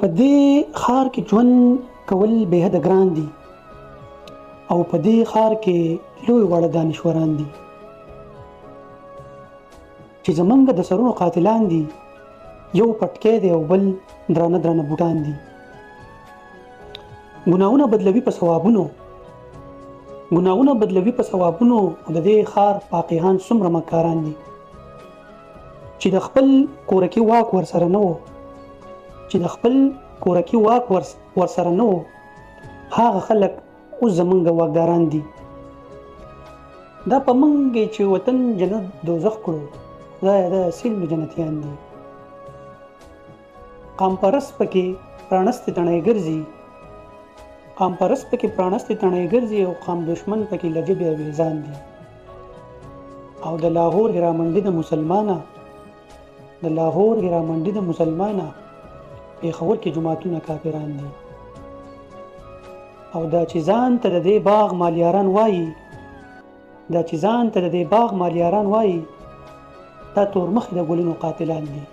په دې ښار کې ژوند کول بې حده ګران دي او په دې ښار کې لوی واړه دانشوران دي چې زمونږ د سرونو قاتلان دي. یو پټکی دی او بل درانه درانه بوټان دي. ګناهونه بدلوي په ثوابونو او د دې ښار فاقیهان څومره مکاران دي چې د خپل کورکي واک ورسره نه و هغه خلک اوس زمونږ واکداران دي. دا په موږ چې وطن جنت دوزخ کړو، خدایه دا اصیل مې جنتیان دي. قام پرست پکې پرانستې تڼۍ ګرځي او قام دشمن پکې له جبې اویزان دي. او د لاهور هرامنډي د مسلمانه پېښور کې جماعتونه کافران دي. او دا چې ځان ته د دې باغ مالیاران وایي دا تورمخې د ګلونو قاتلان دي.